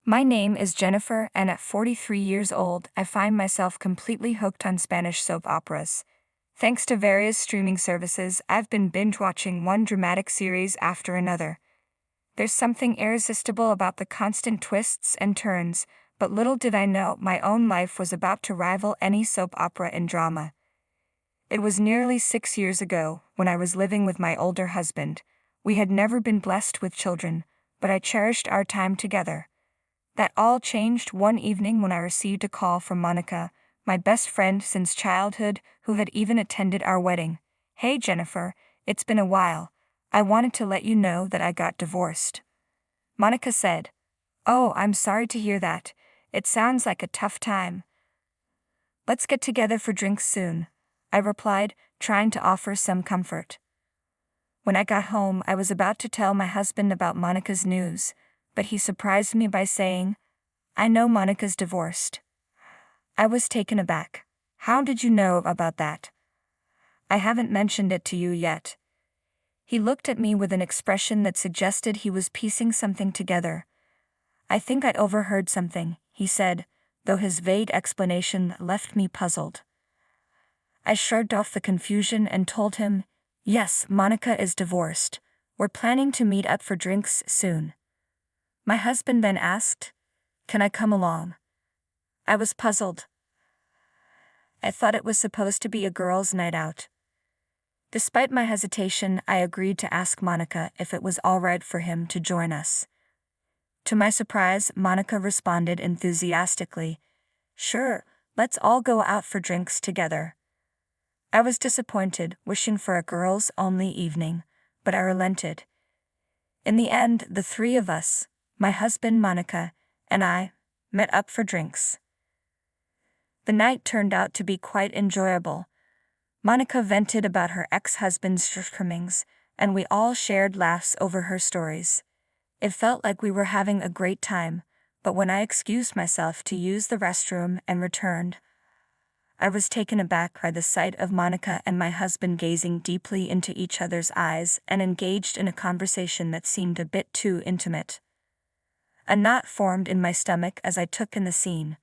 My name is Jennifer, and at 43 years old, I find myself completely hooked on Spanish soap operas. Thanks to various streaming services, I've been binge watching one dramatic series after another. There's something irresistible about the constant twists and turns, but little did I know my own life was about to rival any soap opera in drama. It was nearly 6 years ago, when I was living with my older husband. We had never been blessed with children, but I cherished our time together. That all changed one evening when I received a call from Monica, my best friend since childhood, who had even attended our wedding. "Hey Jennifer, it's been a while. I wanted to let you know that I got divorced," Monica said. "Oh, I'm sorry to hear that. It sounds like a tough time." "Let's get together for drinks soon," I replied, trying to offer some comfort. When I got home, I was about to tell my husband about Monica's news, but he surprised me by saying, "I know Monica's divorced." I was taken aback. "How did you know about that?" "I haven't mentioned it to you yet." He looked at me with an expression that suggested he was piecing something together. "I think I overheard something," he said, though his vague explanation left me puzzled. I shrugged off the confusion and told him, "Yes, Monica is divorced. We're planning to meet up for drinks soon." My husband then asked, "Can I come along?" I was puzzled. I thought it was supposed to be a girls' night out. Despite my hesitation, I agreed to ask Monica if it was all right for him to join us. To my surprise, Monica responded enthusiastically, "Sure, let's all go out for drinks together." I was disappointed, wishing for a girls-only evening, but I relented. In the end, the three of us, my husband Monica, and I, met up for drinks. The night turned out to be quite enjoyable. Monica vented about her ex-husband's shortcomings, and we all shared laughs over her stories. It felt like we were having a great time, but when I excused myself to use the restroom and returned, I was taken aback by the sight of Monica and my husband gazing deeply into each other's eyes and engaged in a conversation that seemed a bit too intimate. A knot formed in my stomach as I took in the scene.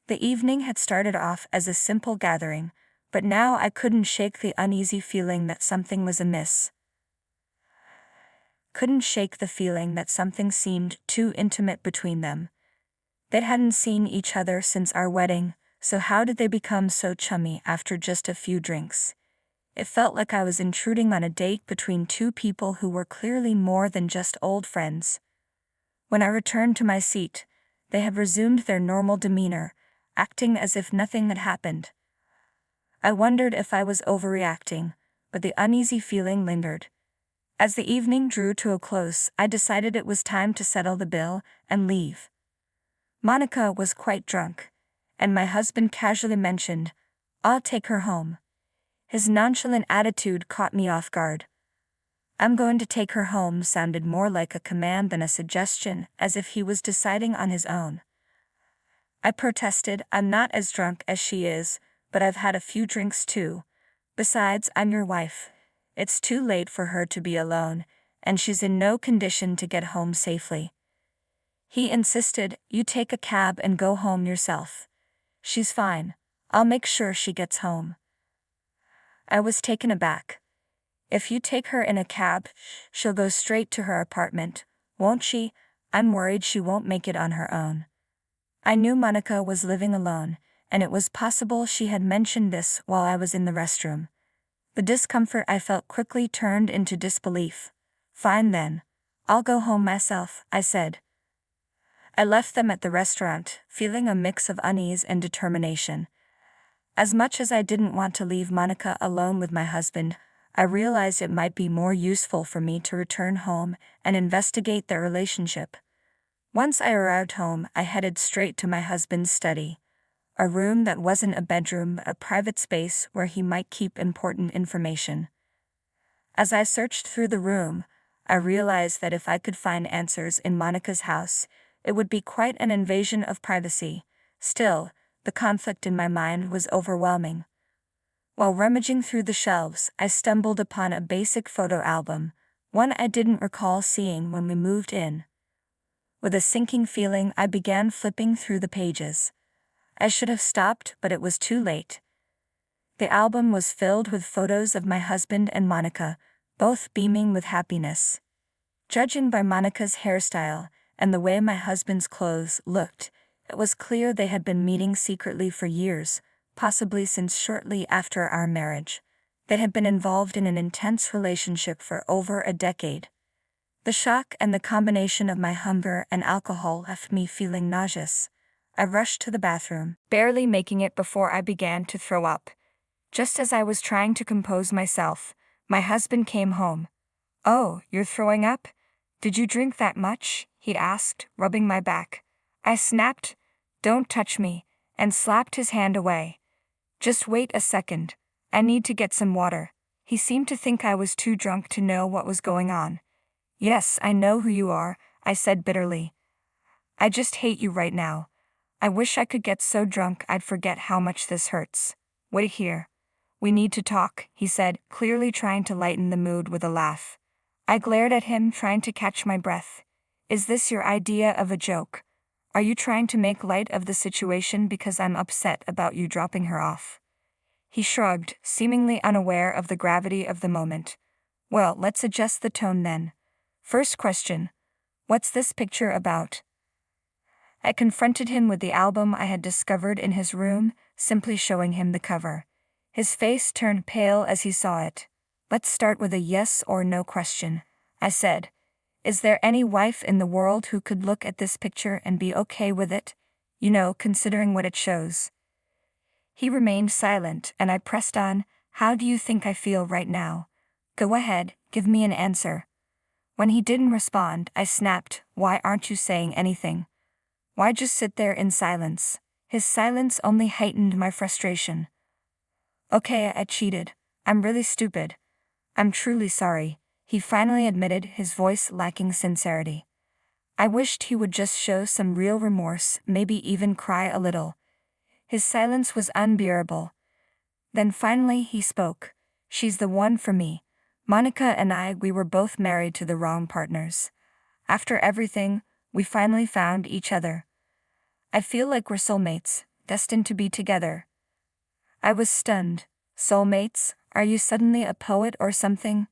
The evening had started off as a simple gathering, but now I couldn't shake the uneasy feeling that something was amiss. Couldn't shake the feeling that something seemed too intimate between them. They hadn't seen each other since our wedding, so how did they become so chummy after just a few drinks? It felt like I was intruding on a date between two people who were clearly more than just old friends. When I returned to my seat, they had resumed their normal demeanor, acting as if nothing had happened. I wondered if I was overreacting, but the uneasy feeling lingered. As the evening drew to a close, I decided it was time to settle the bill and leave. Monica was quite drunk, and my husband casually mentioned, "I'll take her home." His nonchalant attitude caught me off guard. "I'm going to take her home" sounded more like a command than a suggestion, as if he was deciding on his own. I protested, "I'm not as drunk as she is, but I've had a few drinks too. Besides, I'm your wife. It's too late for her to be alone, and she's in no condition to get home safely." He insisted, "You take a cab and go home yourself. She's fine. I'll make sure she gets home." I was taken aback. "If you take her in a cab, she'll go straight to her apartment, won't she? I'm worried she won't make it on her own." I knew Monica was living alone, and it was possible she had mentioned this while I was in the restroom. The discomfort I felt quickly turned into disbelief. "Fine then. I'll go home myself," I said. I left them at the restaurant, feeling a mix of unease and determination. As much as I didn't want to leave Monica alone with my husband, I realized it might be more useful for me to return home and investigate their relationship. Once I arrived home, I headed straight to my husband's study. A room that wasn't a bedroom, but a private space where he might keep important information. As I searched through the room, I realized that if I could find answers in Monica's house, it would be quite an invasion of privacy. Still, the conflict in my mind was overwhelming. While rummaging through the shelves, I stumbled upon a basic photo album, one I didn't recall seeing when we moved in. With a sinking feeling, I began flipping through the pages. I should have stopped, but it was too late. The album was filled with photos of my husband and Monica, both beaming with happiness. Judging by Monica's hairstyle and the way my husband's clothes looked, it was clear they had been meeting secretly for years, possibly since shortly after our marriage. They had been involved in an intense relationship for over a decade. The shock and the combination of my hunger and alcohol left me feeling nauseous. I rushed to the bathroom, barely making it before I began to throw up. Just as I was trying to compose myself, my husband came home. "Oh, you're throwing up? Did you drink that much?" he asked, rubbing my back. I snapped, "Don't touch me," and slapped his hand away. "Just wait a second. I need to get some water." He seemed to think I was too drunk to know what was going on. "Yes, I know who you are," I said bitterly. "I just hate you right now. I wish I could get so drunk I'd forget how much this hurts. Wait here. We need to talk," he said, clearly trying to lighten the mood with a laugh. I glared at him, trying to catch my breath. "Is this your idea of a joke? Are you trying to make light of the situation because I'm upset about you dropping her off?" He shrugged, seemingly unaware of the gravity of the moment. "Well, let's adjust the tone then. First question. What's this picture about?" I confronted him with the album I had discovered in his room, simply showing him the cover. His face turned pale as he saw it. "Let's start with a yes or no question," I said. "Is there any wife in the world who could look at this picture and be okay with it? You know, considering what it shows." He remained silent, and I pressed on. "How do you think I feel right now? Go ahead, give me an answer." When he didn't respond, I snapped, "Why aren't you saying anything? Why just sit there in silence?" His silence only heightened my frustration. "Okay, I cheated. I'm really stupid. I'm truly sorry," he finally admitted, his voice lacking sincerity. I wished he would just show some real remorse, maybe even cry a little. His silence was unbearable. Then finally he spoke. "She's the one for me. Monica and we were both married to the wrong partners. After everything, we finally found each other. I feel like we're soulmates, destined to be together." I was stunned. "Soulmates? Are you suddenly a poet or something?"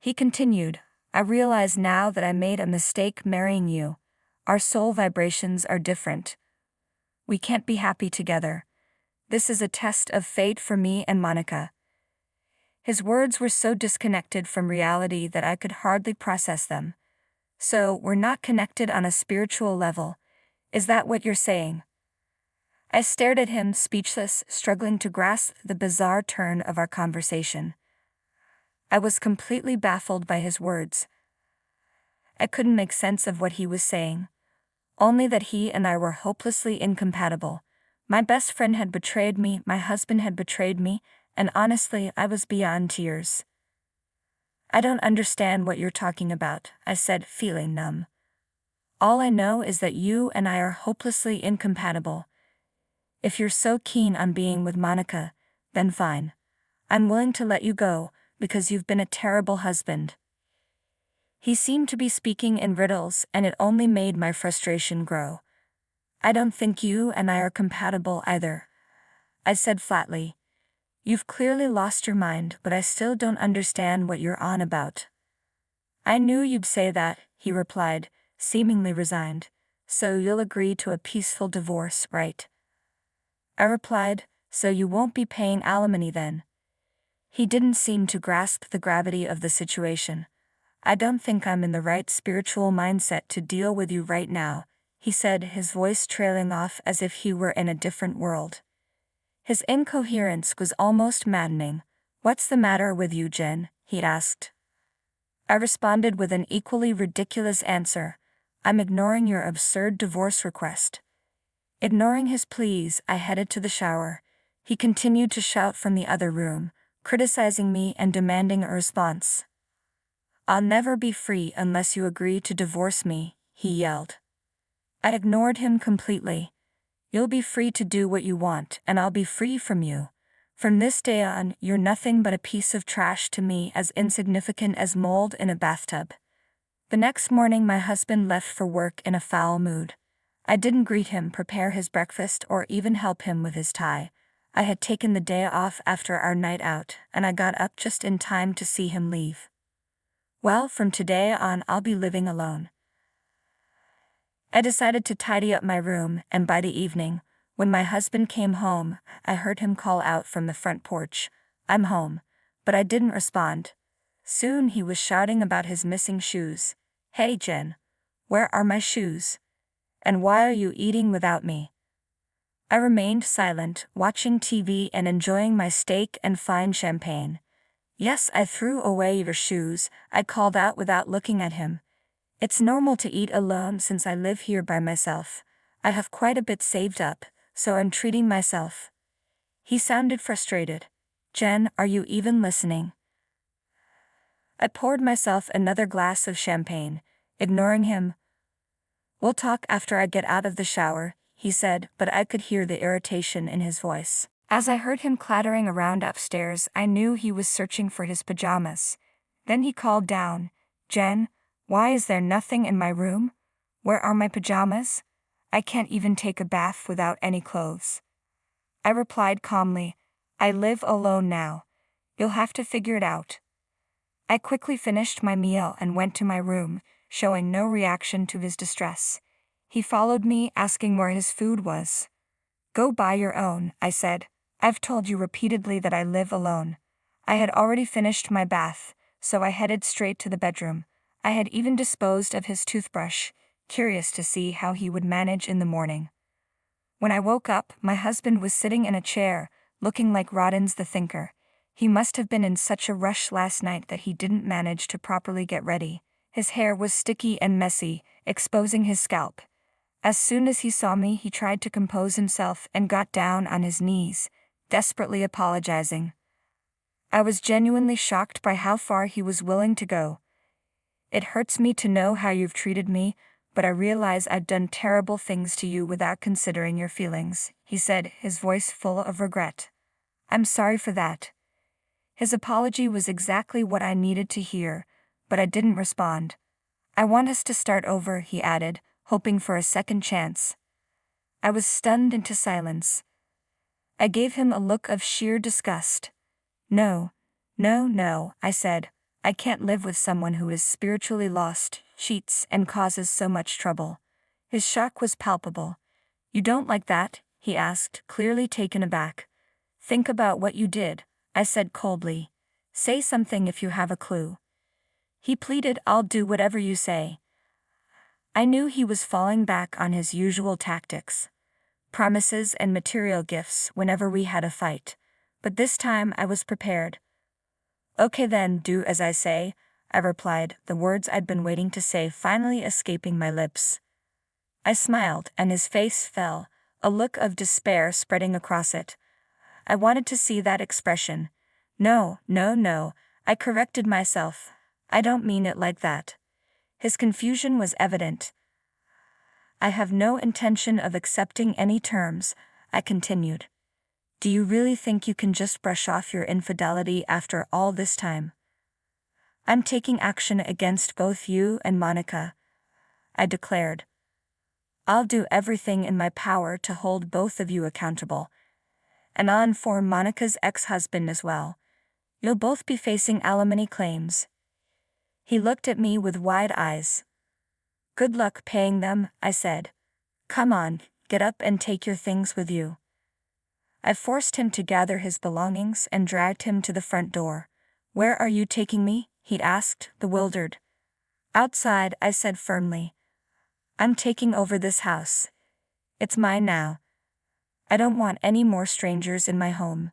He continued, "I realize now that I made a mistake marrying you. Our soul vibrations are different. We can't be happy together. This is a test of fate for me and Monica." His words were so disconnected from reality that I could hardly process them. "So, we're not connected on a spiritual level. Is that what you're saying?" I stared at him, speechless, struggling to grasp the bizarre turn of our conversation. I was completely baffled by his words. I couldn't make sense of what he was saying. Only that he and I were hopelessly incompatible. My best friend had betrayed me, my husband had betrayed me, and honestly, I was beyond tears. "I don't understand what you're talking about," I said, feeling numb. "All I know is that you and I are hopelessly incompatible. If you're so keen on being with Monica, then fine. I'm willing to let you go, because you've been a terrible husband." He seemed to be speaking in riddles, and it only made my frustration grow. "I don't think you and I are compatible either," I said flatly. "You've clearly lost your mind, but I still don't understand what you're on about." "I knew you'd say that," he replied, seemingly resigned. "So you'll agree to a peaceful divorce, right?" I replied, "So you won't be paying alimony then?" He didn't seem to grasp the gravity of the situation. "I don't think I'm in the right spiritual mindset to deal with you right now," he said, his voice trailing off as if he were in a different world. His incoherence was almost maddening. "What's the matter with you, Jen?" he asked. I responded with an equally ridiculous answer. "I'm ignoring your absurd divorce request." Ignoring his pleas, I headed to the shower. He continued to shout from the other room, criticizing me and demanding a response. "I'll never be free unless you agree to divorce me," he yelled. I ignored him completely. "You'll be free to do what you want, and I'll be free from you. From this day on, you're nothing but a piece of trash to me, as insignificant as mold in a bathtub." The next morning my husband left for work in a foul mood. I didn't greet him, prepare his breakfast, or even help him with his tie. I had taken the day off after our night out, and I got up just in time to see him leave. Well, from today on I'll be living alone. I decided to tidy up my room, and by the evening, when my husband came home, I heard him call out from the front porch, "I'm home," but I didn't respond. Soon he was shouting about his missing shoes. "Hey Jen, where are my shoes? And why are you eating without me?" I remained silent, watching TV and enjoying my steak and fine champagne. "Yes, I threw away your shoes," I called out without looking at him. "It's normal to eat alone since I live here by myself. I have quite a bit saved up, so I'm treating myself." He sounded frustrated. "Jen, are you even listening?" I poured myself another glass of champagne, ignoring him. "We'll talk after I get out of the shower," he said, but I could hear the irritation in his voice. As I heard him clattering around upstairs, I knew he was searching for his pajamas. Then he called down, "Jen, why is there nothing in my room? Where are my pajamas? I can't even take a bath without any clothes." I replied calmly, "I live alone now. You'll have to figure it out." I quickly finished my meal and went to my room, showing no reaction to his distress. He followed me, asking where his food was. "Go buy your own," I said. "I've told you repeatedly that I live alone." I had already finished my bath, so I headed straight to the bedroom. I had even disposed of his toothbrush, curious to see how he would manage in the morning. When I woke up, my husband was sitting in a chair, looking like Roddins the Thinker. He must have been in such a rush last night that he didn't manage to properly get ready. His hair was sticky and messy, exposing his scalp. As soon as he saw me, he tried to compose himself and got down on his knees, desperately apologizing. I was genuinely shocked by how far he was willing to go. "It hurts me to know how you've treated me, but I realize I've done terrible things to you without considering your feelings," he said, his voice full of regret. "I'm sorry for that." His apology was exactly what I needed to hear, but I didn't respond. "I want us to start over," he added, hoping for a second chance. I was stunned into silence. I gave him a look of sheer disgust. No, I said. "I can't live with someone who is spiritually lost, cheats, and causes so much trouble." His shock was palpable. "You don't like that?" he asked, clearly taken aback. "Think about what you did," I said coldly. "Say something if you have a clue." He pleaded, "I'll do whatever you say." I knew he was falling back on his usual tactics. Promises and material gifts whenever we had a fight. But this time I was prepared. "Okay then, do as I say," I replied, the words I'd been waiting to say finally escaping my lips. I smiled, and his face fell, a look of despair spreading across it. I wanted to see that expression. No, I corrected myself. "I don't mean it like that." His confusion was evident. "I have no intention of accepting any terms," I continued. "Do you really think you can just brush off your infidelity after all this time?" "I'm taking action against both you and Monica," I declared. "I'll do everything in my power to hold both of you accountable. And I'll inform Monica's ex-husband as well. You'll both be facing alimony claims." He looked at me with wide eyes. "Good luck paying them," I said. "Come on, get up and take your things with you." I forced him to gather his belongings and dragged him to the front door. "Where are you taking me?" he asked, bewildered. "Outside," I said firmly. "I'm taking over this house. It's mine now. I don't want any more strangers in my home."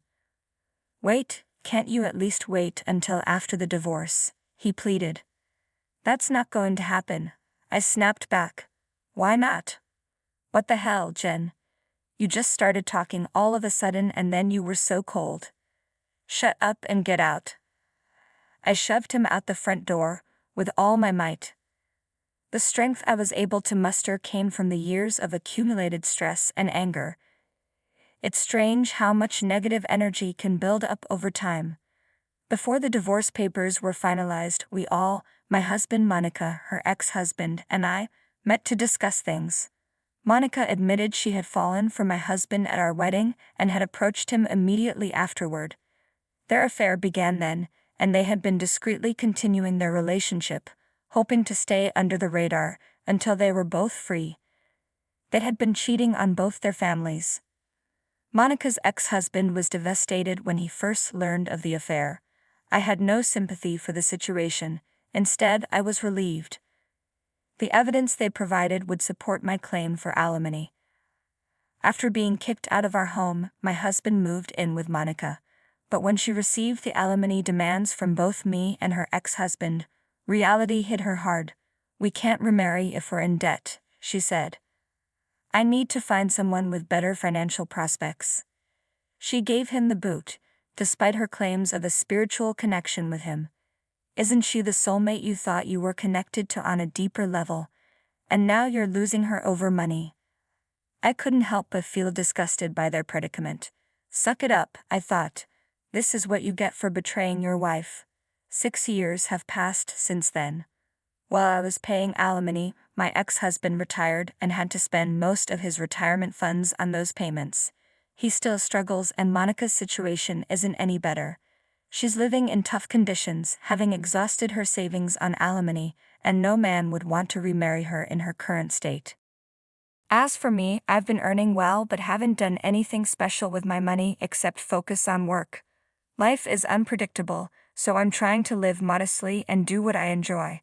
"Wait, can't you at least wait until after the divorce?" he pleaded. "That's not going to happen," I snapped back. "Why not?" "What the hell, Jen? You just started talking all of a sudden and then you were so cold. Shut up and get out." I shoved him out the front door, with all my might. The strength I was able to muster came from the years of accumulated stress and anger. It's strange how much negative energy can build up over time. Before the divorce papers were finalized, we all, My husband Monica, her ex-husband, and I met to discuss things. Monica admitted she had fallen for my husband at our wedding and had approached him immediately afterward. Their affair began then, and they had been discreetly continuing their relationship, hoping to stay under the radar until they were both free. They had been cheating on both their families. Monica's ex-husband was devastated when he first learned of the affair. I had no sympathy for the situation. Instead, I was relieved. The evidence they provided would support my claim for alimony. After being kicked out of our home, my husband moved in with Monica. But when she received the alimony demands from both me and her ex-husband, reality hit her hard. "We can't remarry if we're in debt," she said. "I need to find someone with better financial prospects." She gave him the boot, despite her claims of a spiritual connection with him. "Isn't she the soulmate you thought you were connected to on a deeper level? And now you're losing her over money." I couldn't help but feel disgusted by their predicament. Suck it up, I thought. This is what you get for betraying your wife. 6 years have passed since then. While I was paying alimony, my ex-husband retired and had to spend most of his retirement funds on those payments. He still struggles, and Monica's situation isn't any better. She's living in tough conditions, having exhausted her savings on alimony, and no man would want to remarry her in her current state. As for me, I've been earning well but haven't done anything special with my money except focus on work. Life is unpredictable, so I'm trying to live modestly and do what I enjoy.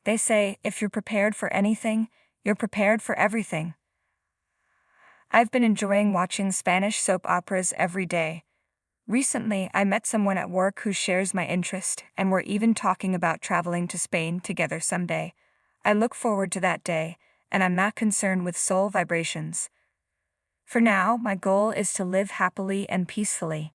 They say, if you're prepared for anything, you're prepared for everything. I've been enjoying watching Spanish soap operas every day. Recently, I met someone at work who shares my interest, and we're even talking about traveling to Spain together someday. I look forward to that day, and I'm not concerned with soul vibrations. For now, my goal is to live happily and peacefully.